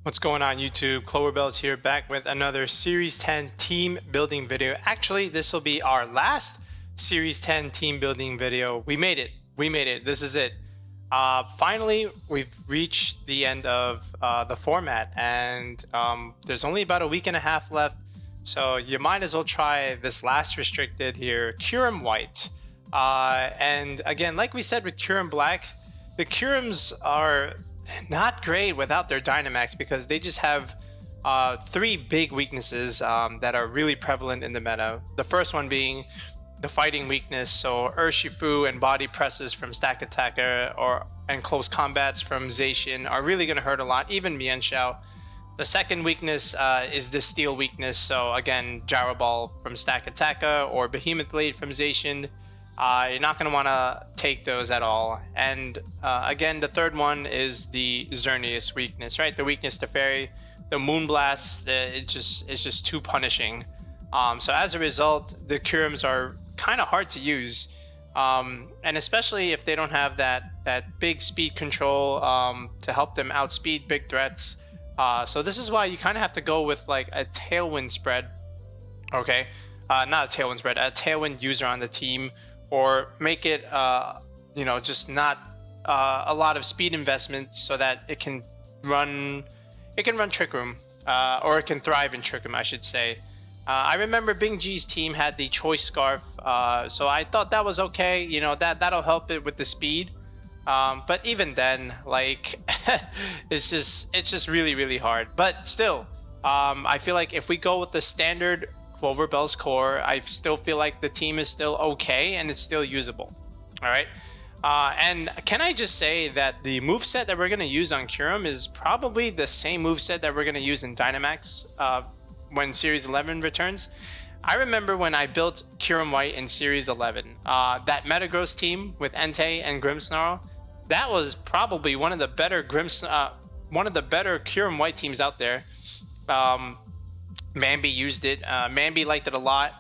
What's going on YouTube? Cloverbell's here, back with another Series 10 team building video. Actually, this will be our last Series 10 team building video. We made it. This is it. Finally, we've reached the end of the format, and there's only about a week and a half left. So you might as well try this last restricted here, Kyurem-White. And again, like we said with Kyurem-Black, the Kyurems are not great without their dynamax because they just have three big weaknesses that are really prevalent in the meta. The first one being the fighting weakness, so Urshifu and body presses from Stakataka and close combats from Zacian are really going to hurt a lot, even Mienshao. The second weakness is the steel weakness, so again, Gyro Ball from Stakataka or Behemoth Blade from Zacian. You're not going to want to take those at all. And again, the third one is the Xerneas weakness, right? The weakness to Fairy, the Moonblast, it's just too punishing. So as a result, the Kyurems are kind of hard to use, and especially if they don't have that big speed control to help them outspeed big threats. So this is why you kind of have to go with like a Tailwind spread, okay? Not a Tailwind spread, a Tailwind user on the team. Or make it, just not a lot of speed investment so that it can run Trick Room, or it can thrive in Trick Room, I should say. I remember Bing G's team had the Choice Scarf, so I thought that was okay. You know, that'll help it with the speed. But even then, like, it's just really hard. But still, I feel like if we go with the standard Cloverbell's core, I still feel like the team is still okay and it's still usable. All right, and can I just say that the moveset that we're going to use on Kyurem is probably the same moveset that we're going to use in Dynamax when Series 11 returns. I remember when I built Kyurem-White in Series 11, that Metagross team with Entei and Grimmsnarl, that was probably one of the better Kyurem-White teams out there. Mambi used it. Mambi liked it a lot.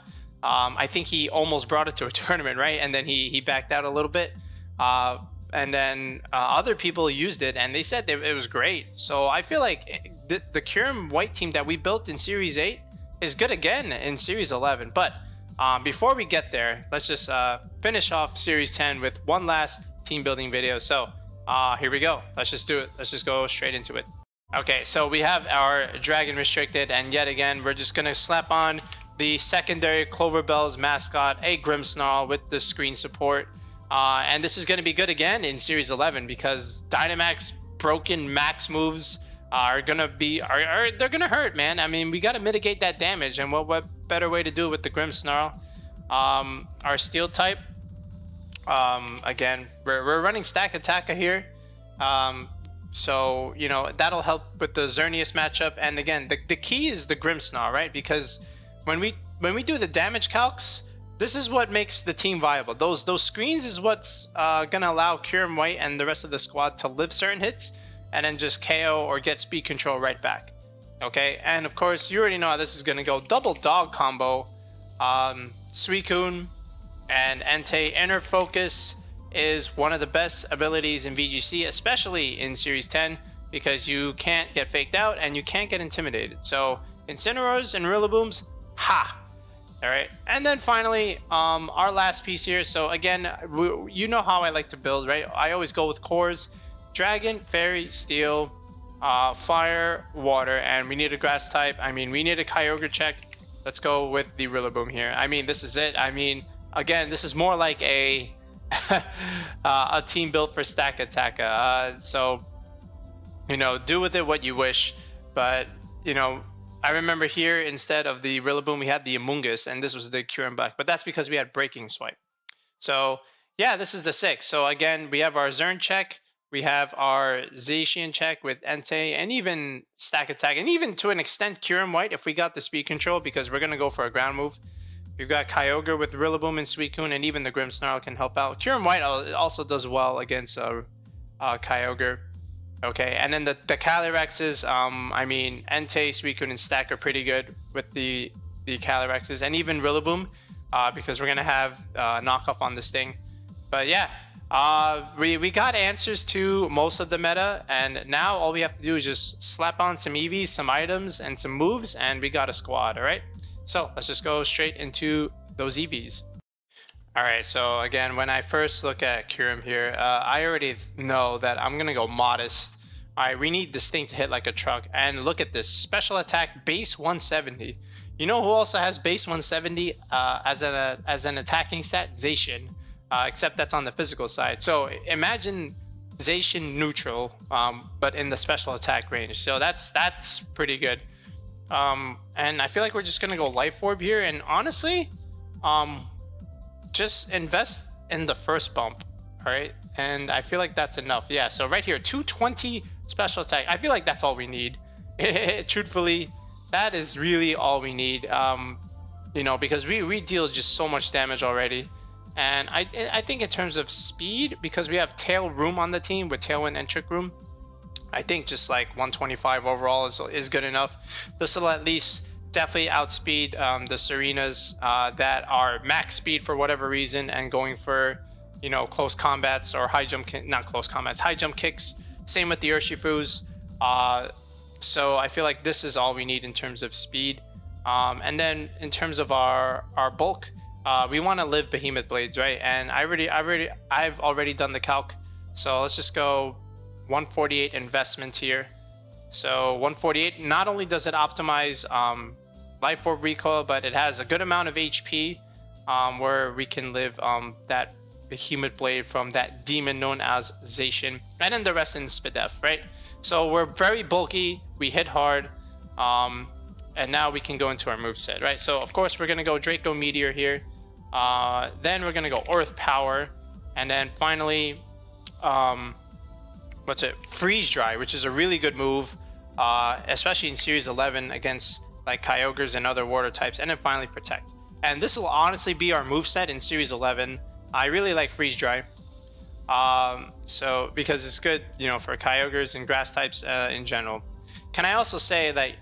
I think he almost brought it to a tournament, right? And then he backed out a little bit. And then other people used it, and they said it was great. So I feel like the Kyurem-White team that we built in Series 8 is good again in Series 11. But before we get there, let's just finish off Series 10 with one last team building video. So here we go. Let's just do it. Let's just go straight into it. Okay, so we have our Dragon restricted, and yet again, we're just going to slap on the secondary Cloverbell's mascot, a Grimmsnarl with the screen support. And this is going to be good again in Series 11 because Dynamax broken max moves are going to be, they're going to hurt, man. I mean, we got to mitigate that damage, and what better way to do it with the Grimmsnarl? Our steel type, again, we're running Stakataka here. So, you know, that'll help with the Xerneas matchup. And again, the key is the Grimmsnarl, right? Because when we do the damage calcs, this is what makes the team viable. Those screens is what's gonna allow Kyurem-White and the rest of the squad to live certain hits and then just KO or get speed control right back. Okay, and of course you already know how this is gonna go. Double dog combo, Suicune and Entei. Inner Focus is one of the best abilities in VGC, especially in Series 10, because you can't get faked out and you can't get intimidated. So Incineroars and Rillabooms, ha! Alright, and then finally, our last piece here. So again, you know how I like to build, right? I always go with cores: Dragon, Fairy, Steel, Fire, Water, and we need a Grass type. I mean, we need a Kyogre check. Let's go with the Rillaboom here. I mean, this is it. I mean, again, this is more like a team built for Stakataka. So, you know, do with it what you wish. But, you know, I remember here instead of the Rillaboom, we had the Amoonguss, and this was the Kyurem-Black. But that's because we had Breaking Swipe. So, yeah, this is the 6. So, again, we have our Xern check. We have our Zacian check with Entei, and even Stakataka, and even to an extent Kyurem-White if we got the speed control, because we're going to go for a ground move. We've got Kyogre with Rillaboom and Suicune, and even the Grimmsnarl can help out. Kyurem-White also does well against Kyogre. Okay, and then the Calyrex, I mean, Entei, Suicune, and Stak are pretty good with the Calyrex, and even Rillaboom, because we're going to have knockoff on this thing. But yeah, We got answers to most of the meta, and now all we have to do is just slap on some EVs, some items, and some moves, and we got a squad. All right, so let's just go straight into those EVs. All right, so again, when I first look at Kyurem here, I already know that I'm gonna go modest. All right, we need this thing to hit like a truck, and look at this special attack base 170. You know who also has base 170 as an attacking stat? Zacian. Except that's on the physical side. So imagine Zacian neutral, but in the special attack range. So that's pretty good. And I feel like we're just gonna go Life Orb here. And honestly, just invest in the first bump, all right? And I feel like that's enough. Yeah. So right here, 220 special attack. I feel like that's all we need. Truthfully, that is really all we need. You know, because we deal just so much damage already. And I think in terms of speed, because we have Tail Room on the team with Tailwind and Trick Room, I think just like 125 overall is good enough. This will at least definitely outspeed the Serenas that are max speed for whatever reason and going for, you know, close combats or high jump, not close combats, high jump kicks. Same with the Urshifus. So I feel like this is all we need in terms of speed. And then in terms of our bulk, we want to live Behemoth Blades, right? And I've already done the calc. So let's just go 148 investment here. So 148, not only does it optimize Life Orb recoil, but it has a good amount of HP where we can live that Behemoth Blade from that demon known as Zacian. And then the rest in Spadef, right? So we're very bulky, we hit hard, and now we can go into our moveset, right? So of course we're gonna go Draco Meteor here. Then we're gonna go Earth Power, and then finally, Freeze Dry, which is a really good move, especially in Series 11 against like Kyogres and other water types, and then finally Protect. And this will honestly be our moveset in Series 11. I really like Freeze Dry, so because it's good, you know, for Kyogres and grass types in general. Can I also say that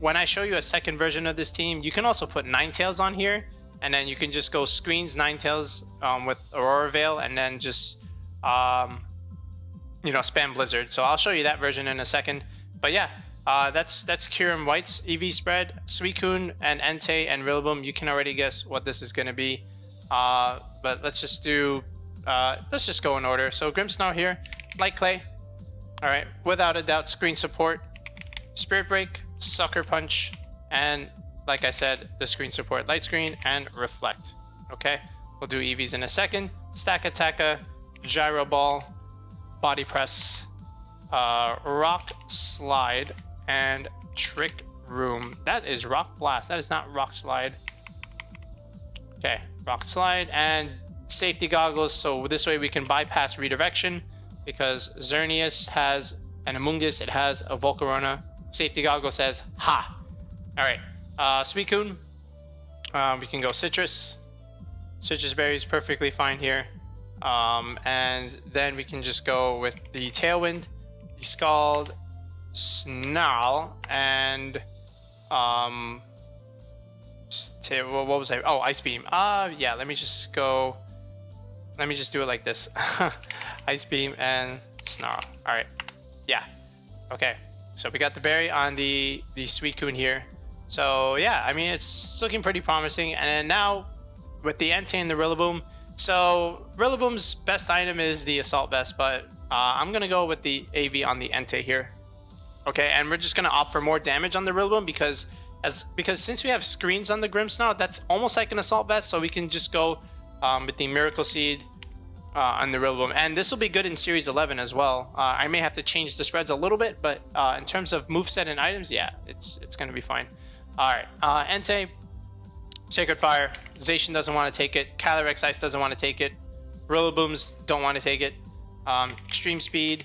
when I show you a second version of this team, you can also put Ninetales on here. And then you can just go screens Ninetales with Aurora Veil, and then just you know, spam Blizzard. So I'll show you that version in a second. But yeah, that's Kyurem-White's EV spread. Suicune and Entei and Rillaboom. You can already guess what this is going to be. But let's just do let's just go in order. So Grimmsnarl here, Light Clay. All right, without a doubt, screen support, Spirit Break, Sucker Punch, and like I said, the screen support Light Screen and Reflect. Okay, we'll do EVs in a second. Stakataka, Gyro Ball, Body Press, Rock Slide, and Trick Room. That is Rock Blast. That is not Rock Slide. Okay, Rock Slide and Safety Goggles. So this way we can bypass redirection because Xerneas has an Amoonguss. It has a Volcarona. Safety Goggles says ha. All right. Suicune, we can go Citrus Berries, perfectly fine here, and then we can just go with the Tailwind, the Scald, Snarl, and what was I? Oh, Ice Beam. Yeah, let me just do it like this. Ice Beam and Snarl. All right, yeah, okay, so we got the berry on the Suicune here. So yeah, I mean, it's looking pretty promising. And then now with the Entei and the Rillaboom. So Rillaboom's best item is the Assault Vest, but I'm gonna go with the AV on the Entei here. Okay, and we're just gonna opt for more damage on the Rillaboom because since we have screens on the Grimmsnarl, that's almost like an Assault Vest. So we can just go with the Miracle Seed on the Rillaboom, and this will be good in Series 11 as well. I may have to change the spreads a little bit, but in terms of moveset and items, yeah, it's gonna be fine. All right, Entei, Sacred Fire. Zacian doesn't want to take it. Calyrex Ice doesn't want to take it. Rillabooms don't want to take it. Extreme Speed,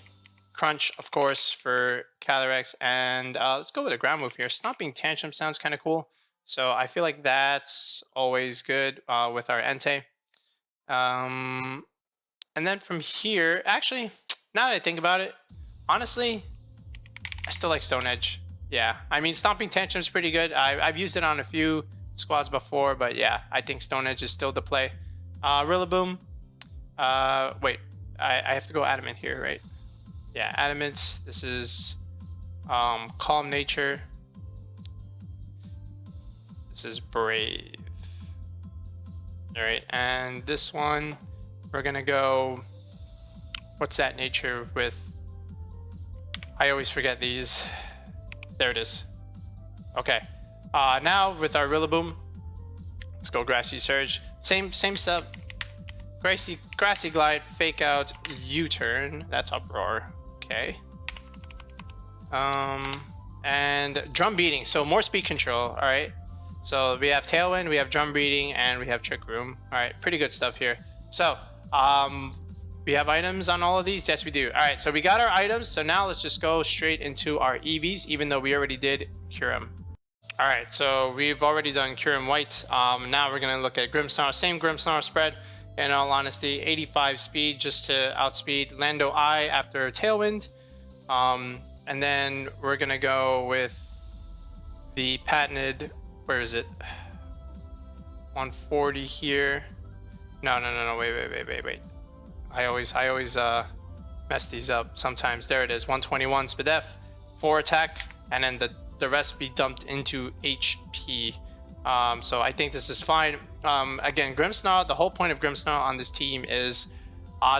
Crunch, of course, for Calyrex, and let's go with a ground move here. Stomping Tantrum sounds kind of cool, so I feel like that's always good with our Entei. And then from here, actually, now that I think about it, honestly, I still like Stone Edge. Yeah, I mean, Stomping Tantrum is pretty good. I've used it on a few squads before, but yeah, I think Stone Edge is still the play. Rillaboom. Wait, I have to go adamant here, right? Yeah, adamant. This is calm nature. This is brave. All right, and this one we're gonna go. What's that nature with? I always forget these. There it is. Okay. Now with our Rillaboom, let's go Grassy Surge. Same stuff. Grassy Glide, Fake Out, U-Turn. That's Uproar. Okay. And Drum Beating. So more speed control. All right. So we have Tailwind, we have Drum Beating, and we have Trick Room. All right. Pretty good stuff here. So we have items on all of these. Yes, we do. All right. So we got our items. So now let's just go straight into our EVs, even though we already did Kyurem. All right. So we've already done Kyurem-White. Now we're gonna look at Grimmsnarl. Same Grimmsnarl spread. In all honesty, 85 speed just to outspeed Lando I after Tailwind. And then we're gonna go with the patented, where is it? 140 here. No, wait. I always mess these up sometimes. There it is, 121 SpDef, 4 attack, and then the rest be dumped into HP. So I think this is fine. Again, Grimmsnarl, the whole point of Grimmsnarl on this team is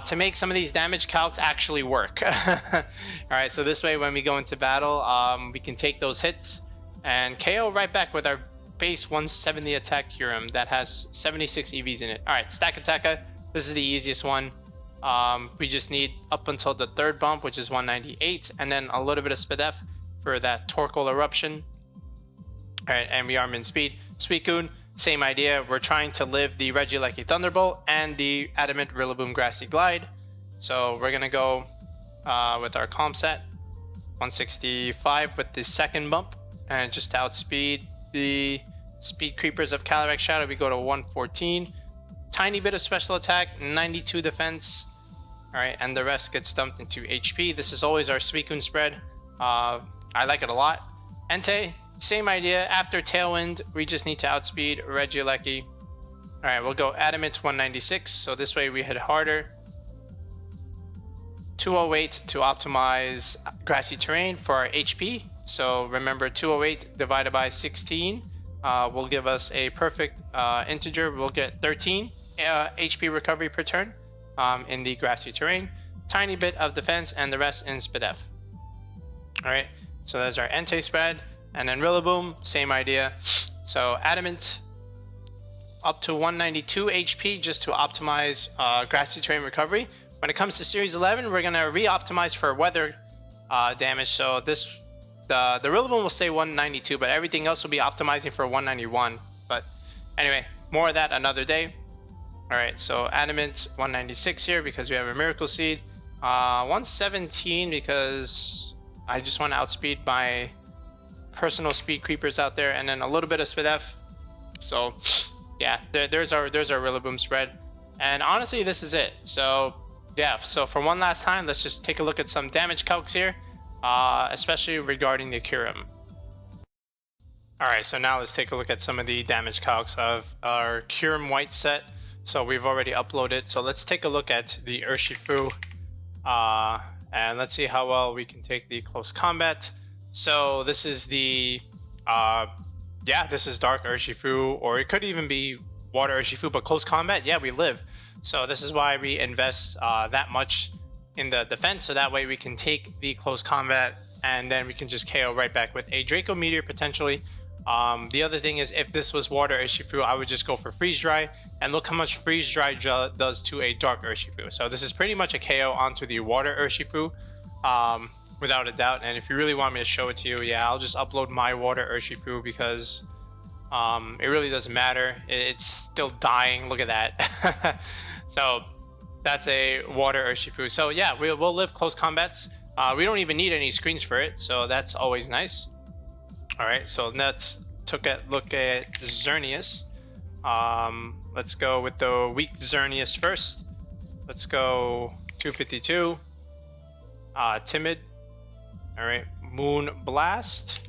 to make some of these damage calcs actually work. Alright, so this way when we go into battle, we can take those hits and KO right back with our base 170 attack Kyurem that has 76 EVs in it. Alright, Stakataka, this is the easiest one. We just need up until the third bump, which is 198, and then a little bit of SpDef for that Torkoal Eruption. Alright, and we are min speed. Suicune, same idea. We're trying to live the Regieleki Thunderbolt and the Adamant Rillaboom Grassy Glide. So we're gonna go with our calm set, 165 with the second bump, and just to outspeed the speed creepers of Calyrex Shadow, we go to 114. Tiny bit of special attack, 92 defense. Alright, and the rest gets dumped into HP. This is always our Suicune spread. I like it a lot. Entei, same idea. After Tailwind, we just need to outspeed Regieleki. Alright, we'll go Adamant 196, so this way we hit harder. 208 to optimize Grassy Terrain for our HP. So remember, 208 divided by 16 will give us a perfect integer. We'll get 13 HP recovery per turn in the Grassy Terrain. Tiny bit of defense and the rest in SpDef. Alright, so there's our Entei spread. And then Rillaboom, same idea. So Adamant up to 192 HP just to optimize Grassy Terrain recovery. When it comes to Series 11, we're going to re-optimize for weather damage. So the Rillaboom will stay 192, but everything else will be optimizing for 191. But anyway, more of that another day. Alright, so Adamant 196 here because we have a Miracle Seed. 117 because I just want to outspeed my personal speed creepers out there, and then a little bit of SpDef. So yeah, there's our Rillaboom spread, and honestly this is it. So yeah, so for one last time, let's just take a look at some damage calcs here, especially regarding the Kyurem. Alright, so now let's take a look at some of the damage calcs of our Kyurem-White set. So we've already uploaded, so let's take a look at the Urshifu, and let's see how well we can take the close combat. So this is the, this is Dark Urshifu, or it could even be Water Urshifu, but close combat, yeah, we live. So this is why we invest that much in the defense, so that way we can take the close combat, and then we can just KO right back with a Draco Meteor potentially. The other thing is, if this was Water Urshifu, I would just go for Freeze Dry, and look how much Freeze Dry does to a Dark Urshifu. So this is pretty much a KO onto the Water Urshifu. Without a doubt. And if you really want me to show it to you, yeah, I'll just upload my Water Urshifu because it really doesn't matter. It's still dying. Look at that. So that's a Water Urshifu. So yeah, we'll live close combats. We don't even need any screens for it, so that's always nice. All right, so let's look at Xerneas. Let's go with the weak Xerneas first. Let's go 252. Timid. All right, Moon Blast.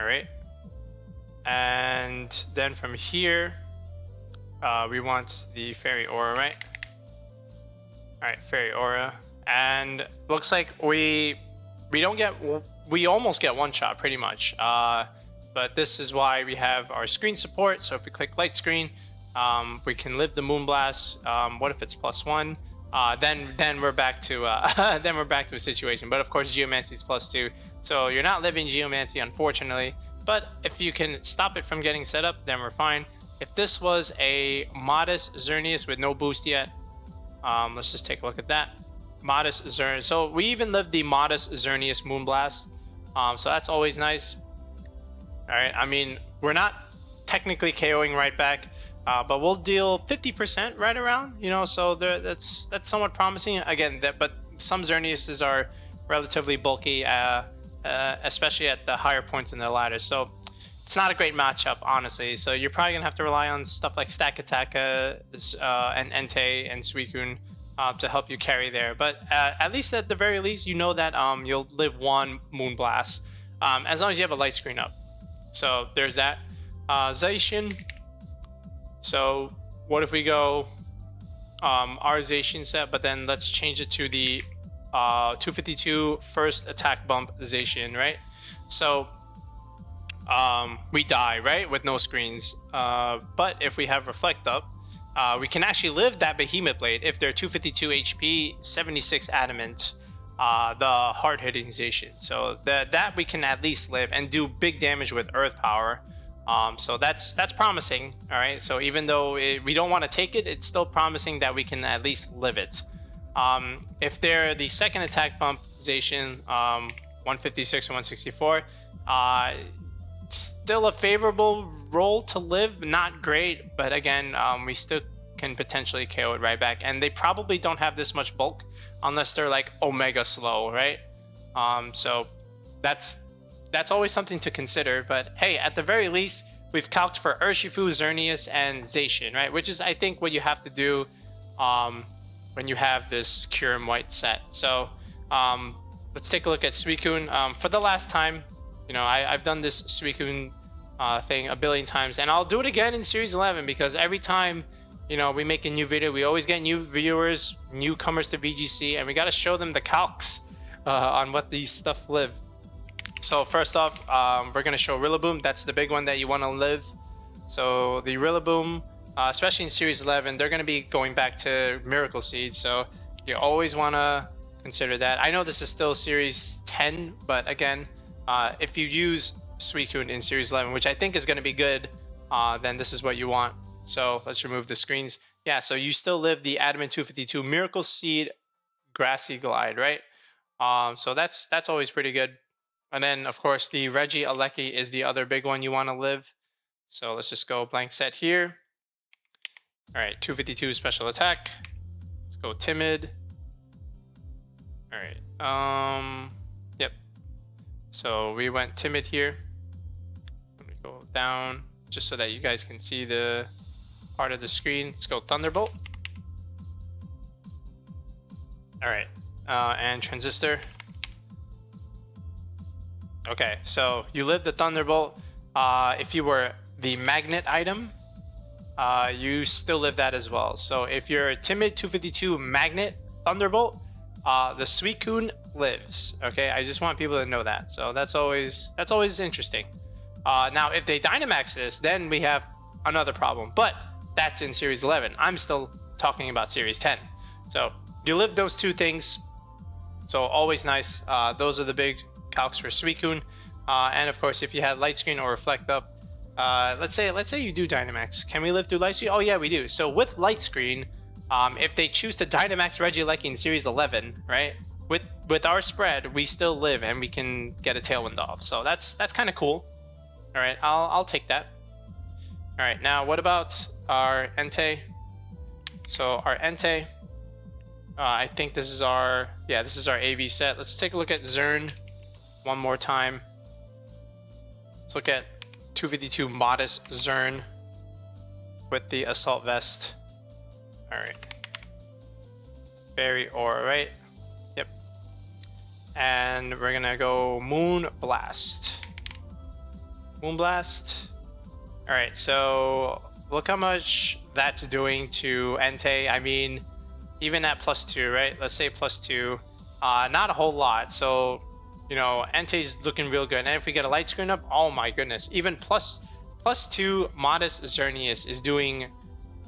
All right, and then from here, we want the Fairy Aura, right? Alright, Fairy Aura. And looks like we almost get one shot pretty much. But this is why we have our screen support. So if we click Light Screen, we can live the Moonblast. What if it's +1? Then we're back to then we're back to a situation. But of course, Geomancy is +2, so you're not living Geomancy, unfortunately. But if you can stop it from getting set up, then we're fine. If this was a modest Xerneas with no boost yet, let's just take a look at that. Modest Xerneas. So we even lived the modest Xerneas Moonblast. So that's always nice. All right. I mean, we're not technically KOing right back. But we'll deal 50% right around, you know, so that's somewhat promising. Again, but some Xerneases are relatively bulky, especially at the higher points in the ladder. So it's not a great matchup, honestly. So you're probably going to have to rely on stuff like Stakataka and Entei and Suicune to help you carry there. But at least at the very least, you know that you'll live one Moonblast as long as you have a light screen up. So there's that. Zacian. So what if we go our Zacian set, but then let's change it to the 252 first attack bump Zacian, right? So we die, right, with no screens. But if we have Reflect up, we can actually live that Behemoth Blade if they're 252 HP, 76 Adamant, the hard-hitting Zacian. So that we can at least live and do big damage with Earth Power. So that's promising. All right. So even though we don't want to take it, it's still promising that we can at least live it. If they're the second attack bump Zacian, 156 and 164, still a favorable roll to live. Not great, but again, we still can potentially KO it right back. And they probably don't have this much bulk unless they're like Omega slow, right? So that's always something to consider. But hey, at the very least, we've calced for Urshifu, Xerneas, and Zacian, right? Which is, I think, what you have to do when you have this Kyurem-White set. So let's take a look at Suicune. For the last time, you know, I've done this Suicune thing a billion times, and I'll do it again in Series 11 because every time, you know, we make a new video, we always get new viewers, newcomers to VGC, and we got to show them the calcs on what these stuff live. So first off, we're going to show Rillaboom. That's the big one that you want to live. So the Rillaboom, especially in Series 11, they're going to be going back to Miracle Seed. So you always want to consider that. I know this is still Series 10, but again, if you use Suicune in Series 11, which I think is going to be good, then this is what you want. So let's remove the screens. Yeah, so you still live the Adamant 252 Miracle Seed Grassy Glide, right? So that's always pretty good. And then, of course, the Reggie Aleki is the other big one you want to live. So let's just go blank set here. All right, 252 special attack. Let's go timid. All right. Yep. So we went timid here. Let me go down just so that you guys can see the part of the screen. Let's go Thunderbolt. All right. And Transistor. Okay, so you live the Thunderbolt. If you were the Magnet item, you still live that as well. So if you're a Timid 252 Magnet Thunderbolt, the Suicune lives. Okay, I just want people to know that. So that's always interesting. Now, if they Dynamax this, then we have another problem. But that's in Series 11. I'm still talking about Series 10. So you live those two things. So always nice. Those are the big calcs for Suicune, and of course, if you had Light Screen or Reflect up, let's say you do Dynamax. Can we live through Light Screen? Oh yeah, we do. So with Light Screen, if they choose to Dynamax Regieleki in Series 11, right? With our spread, we still live and we can get a Tailwind off. So that's kind of cool. All right, I'll take that. All right, now what about our Entei? So our Entei, I think this is our AV set. Let's take a look at Xern one more time. Let's look at 252 Modest Xern with the Assault Vest. All right. Fairy Aura, right? Yep. And we're gonna go Moon Blast. Moon Blast. All right, so look how much that's doing to Entei. I mean, even at +2, right? Let's say +2, not a whole lot. So, you know, Entei's looking real good. And if we get a light screen up, oh my goodness, even +2 modest Xerneas is doing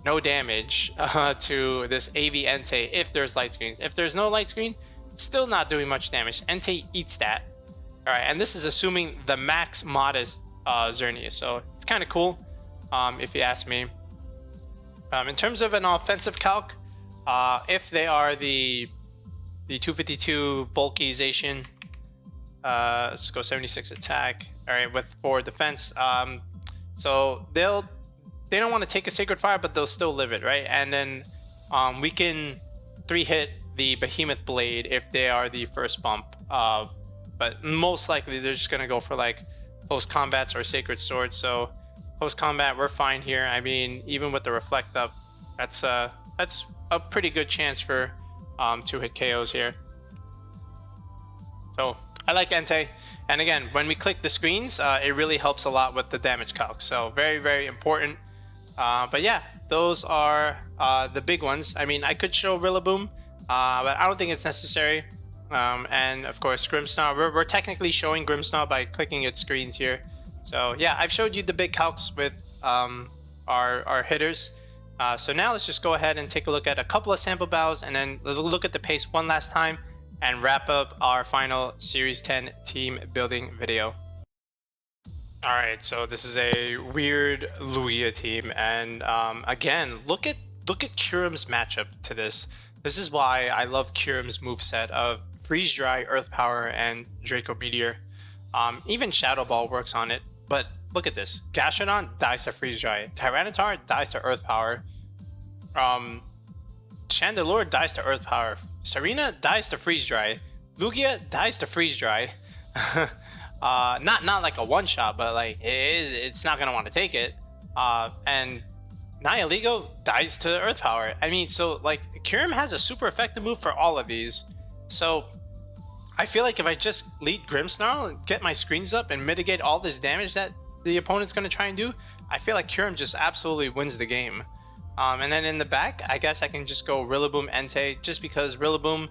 no damage to this AV Entei if there's light screens. If there's no light screen, still not doing much damage. Entei eats that. All right, and this is assuming the max modest Xerneas, so it's kind of cool, if you ask me. In terms of an offensive calc, if they are the 252 bulky Zacian, let's go 76 attack. All right, with 4 defense. So they don't want to take a Sacred Fire, but they'll still live it, right? And then we can 3-hit the Behemoth Blade if they are the first bump. But most likely they're just gonna go for like close combats or Sacred Sword. So post combat, we're fine here. I mean, even with the Reflect up, that's a pretty good chance for 2-hit KOs here. So I like Entei. And again, when we click the screens, it really helps a lot with the damage calc. So very, very important. But yeah, those are the big ones. I mean, I could show Rillaboom, but I don't think it's necessary. And of course, Grimmsnarl. We're technically showing Grimmsnarl by clicking its screens here. So yeah, I've showed you the big calcs with our hitters. So now let's just go ahead and take a look at a couple of sample battles, and then look at the pace one last time, and wrap up our final Series 10 team building video. Alright, so this is a weird Lugia team, and again, look at Kyurem's matchup to this. This is why I love Kyurem's moveset of Freeze Dry, Earth Power, and Draco Meteor. Even Shadow Ball works on it, but look at this. Gastrodon dies to Freeze Dry, Tyranitar dies to Earth Power, Chandelure dies to Earth Power, Serena dies to Freeze Dry, Lugia dies to Freeze Dry. Not like a one shot, but like it's not gonna want to take it. And Nihilego dies to Earth Power. I mean, so like Kyurem has a super effective move for all of these. So I feel like if I just lead Grimmsnarl and get my screens up and mitigate all this damage that the opponent's gonna try and do, I feel like Kyurem just absolutely wins the game. And then in the back, I guess I can just go Rillaboom Entei, just because Rillaboom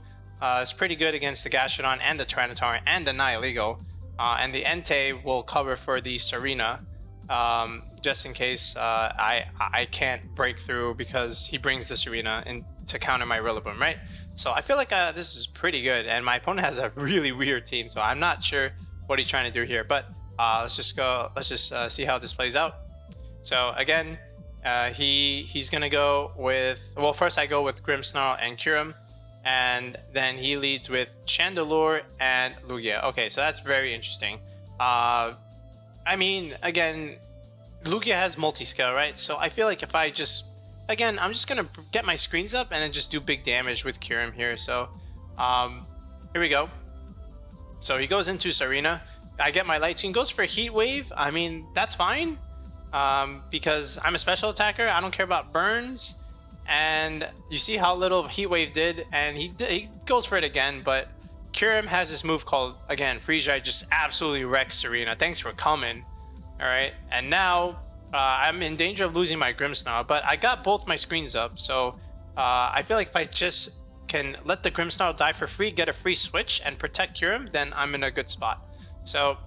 is pretty good against the Gastrodon and the Tyranitar and the Nihilego. And the Entei will cover for the Serena, just in case I can't break through because he brings the Serena in to counter my Rillaboom, right? So I feel like this is pretty good, and my opponent has a really weird team, so I'm not sure what he's trying to do here. But let's just see how this plays out. So again, he's gonna go with, well, first I go with Grimmsnarl and Kyurem, and then he leads with Chandelure and Lugia. Okay, so that's very interesting. I mean, again, Lugia has multi-scale, right? So I feel like if I just, again, I'm just gonna get my screens up and then just do big damage with Kyurem here. So here we go. So he goes into Serena. I get my light screen, goes for Heat Wave. I mean, that's fine, because I'm a special attacker. I don't care about burns. And you see how little Heat Wave did, and he goes for it again. But Kyurem has this move called, again, Freeze Dry, just absolutely wrecks Serena. Thanks for coming. All right, and now I'm in danger of losing my Grimmsnarl, but I got both my screens up, so I feel like if I just can let the Grimmsnarl die for free, get a free switch, and protect Kyurem, then I'm in a good spot. So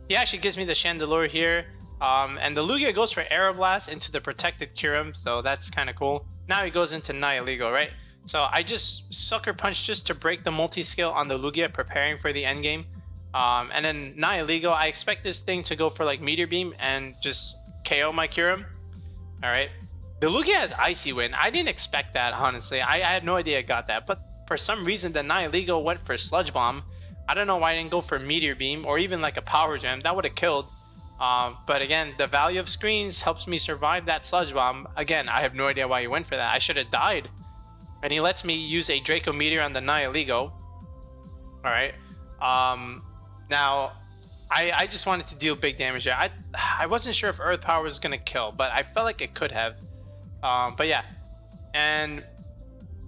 he actually gives me the Chandelure here, and the Lugia goes for Aeroblast into the protected Kyurem, so that's kind of cool. Now he goes into Nihilego, right? So I just Sucker Punch just to break the multi-scale on the Lugia, preparing for the endgame. And then Nihilego, I expect this thing to go for like Meteor Beam and just KO my Kyurem. Alright. The Lugia has Icy Wind. I didn't expect that, honestly. I had no idea it got that. But for some reason, the Nihilego went for Sludge Bomb. I don't know why I didn't go for Meteor Beam or even like a Power Gem. That would have killed. But again, the value of screens helps me survive that Sludge Bomb. Again, I have no idea why he went for that. I should have died. And he lets me use a Draco Meteor on the Nihilego. Alright. Now, I just wanted to deal big damage there. I wasn't sure if Earth Power was going to kill, but I felt like it could have. But yeah. And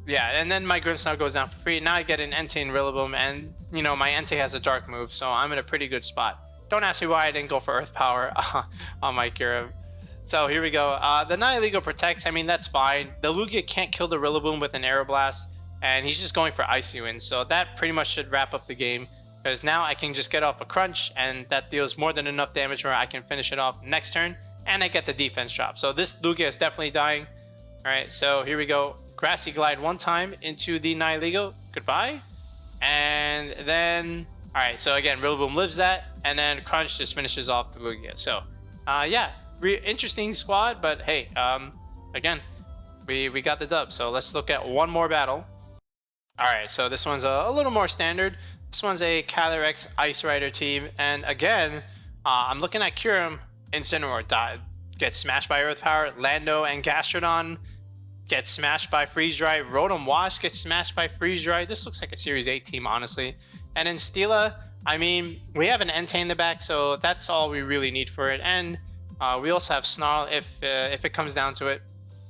then my Grimmsnarl goes down for free. Now I get an Entei and Rillaboom, and you know, my Entei has a dark move, so I'm in a pretty good spot. Don't ask me why I didn't go for Earth Power on my Kyurem. So here we go. The Nihilego protects. I mean, that's fine. The Lugia can't kill the Rillaboom with an Aeroblast, and he's just going for Icy Wind. So that pretty much should wrap up the game, because now I can just get off a Crunch, and that deals more than enough damage where I can finish it off next turn, and I get the defense drop. So this Lugia is definitely dying. All right, so here we go. Grassy Glide one time into the Nihilego. Goodbye. And then, all right, so again, Rillaboom lives that, and then Crunch just finishes off the Lugia. So, yeah, interesting squad, but hey, again, we got the dub. So let's look at one more battle. All right, so this one's a little more standard. This one's a Calyrex Ice Rider team, and again, I'm looking at Kyurem Incineroar gets smashed by Earth Power, Lando and Gastrodon gets smashed by Freeze Dry, Rotom Wash gets smashed by Freeze Dry. This looks like a Series 8 team, honestly. And in Steela, I mean, we have an Entei in the back, so that's all we really need for it. And we also have Snarl if it comes down to it.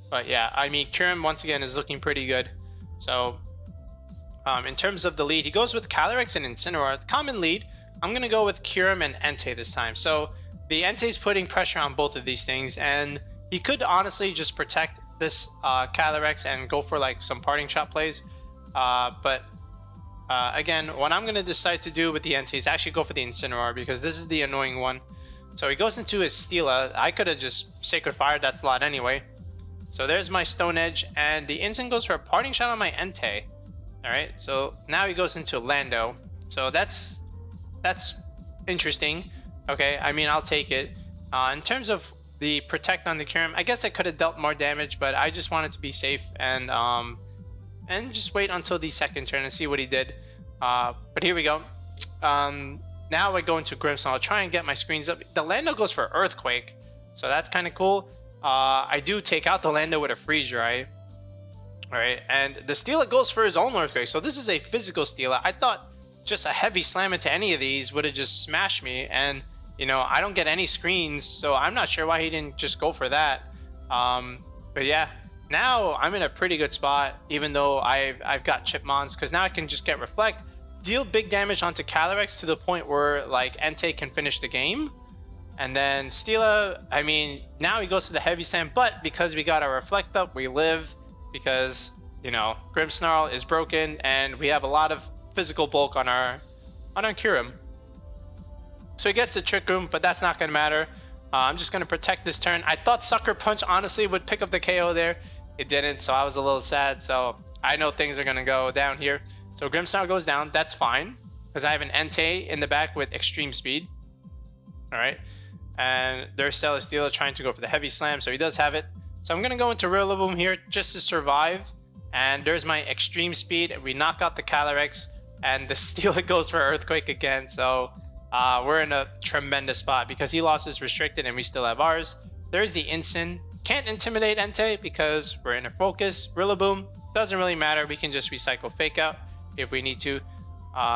But yeah, I mean, Kyurem once again is looking pretty good. So in terms of the lead, he goes with Calyrex and Incineroar. The common lead, I'm going to go with Kyurem and Entei this time. So the Entei's putting pressure on both of these things, and he could honestly just protect this Calyrex and go for like some parting shot plays. But again, what I'm going to decide to do with the Entei is actually go for the Incineroar, because this is the annoying one. So he goes into his Steela. I could have just Sacred Fired that slot anyway. So there's my Stone Edge, and the Incin goes for a parting shot on my Entei. Alright, so now he goes into Lando. So that's interesting. Okay, I mean, I'll take it. In terms of the protect on the Kyurem, I guess I could have dealt more damage, but I just wanted to be safe and just wait until the second turn and see what he did. But here we go. Now I go into Grimmsnarl. I'll try and get my screens up. The Lando goes for Earthquake, so that's kind of cool. I do take out the Lando with a Freeze Dry. Alright, and the Steela goes for his own Earthquake, so this is a physical Steela. I thought just a heavy slam into any of these would have just smashed me, and you know, I don't get any screens, so I'm not sure why he didn't just go for that. But yeah, now I'm in a pretty good spot, even though I've got Chipmons, because now I can just get Reflect, deal big damage onto Calyrex to the point where like Entei can finish the game. And then Steela, I mean, now he goes to the Heavy Slam, but because we got our Reflect up, we live, because, you know, Grimmsnarl is broken, and we have a lot of physical bulk on our Kyurem. So he gets the Trick Room, but that's not going to matter. I'm just going to protect this turn. I thought Sucker Punch, honestly, would pick up the KO there. It didn't, so I was a little sad. So I know things are going to go down here. So Grimmsnarl goes down. That's fine, because I have an Entei in the back with Extreme Speed. Alright. And there's Celesteela trying to go for the Heavy Slam, so he does have it. So I'm going to go into Rillaboom here just to survive. And there's my Extreme Speed. We knock out the Calyrex, and the Steela goes for Earthquake again. So we're in a tremendous spot because he lost his Restricted and we still have ours. There's the Incin. Can't intimidate Entei because we're in a focus. Rillaboom, doesn't really matter. We can just recycle Fake Out if we need to.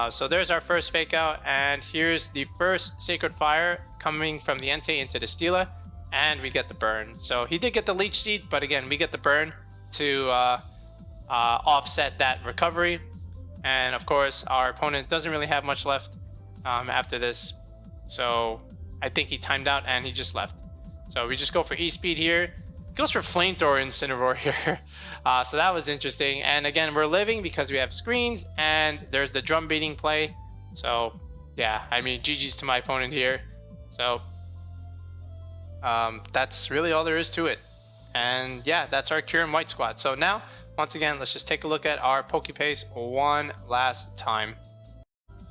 So there's our first Fake Out, and here's the first Sacred Fire coming from the Entei into the Steela, and we get the burn. So he did get the Leech Seed, but again, we get the burn to offset that recovery. And of course, our opponent doesn't really have much left after this. So I think he timed out and he just left. So we just go for E-Speed here. Goes for Flamethrower Incineroar here. So that was interesting. And again, we're living because we have screens and there's the drum beating play. So yeah, I mean, GG's to my opponent here. So that's really all there is to it. And yeah, that's our Kyurem-White squad. So now, once again, let's just take a look at our Pokepaste one last time.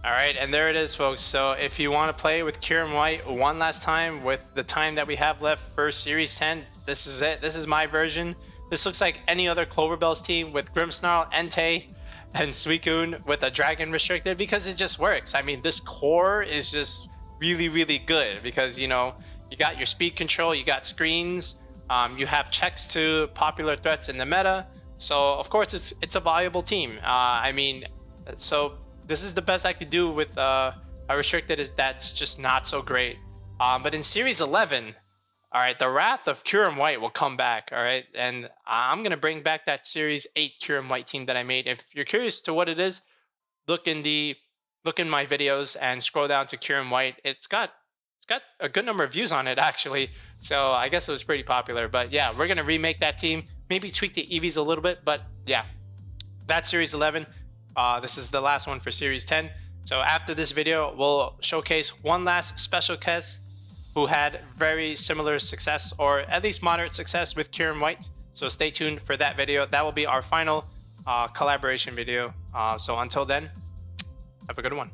Alright, and there it is, folks. So if you want to play with Kyurem-White one last time with the time that we have left for Series 10, this is it. This is my version. This looks like any other Cloverbell's team with Grimmsnarl, Entei, and Suicune with a Dragon Restricted, because it just works. I mean, this core is just really, really good because, you know, you got your speed control, you got screens, you have checks to popular threats in the meta. So, of course, it's a valuable team. I mean, so this is the best I could do with a Restricted that's just not so great. But in Series 11, alright, the Wrath of Kyurem-White will come back, alright? And I'm going to bring back that Series 8 Kyurem-White team that I made. If you're curious to what it is, look in my videos and scroll down to Kyurem-White. It's got got a good number of views on it actually, so I guess it was pretty popular. But yeah, we're gonna remake that team, maybe tweak the EVs a little bit, but yeah, that's Series 11. This is the last one for Series 10. So after this video, we'll showcase one last special guest who had very similar success, or at least moderate success, with Kyurem-White. So stay tuned for that video. That will be our final collaboration video. So until then, have a good one.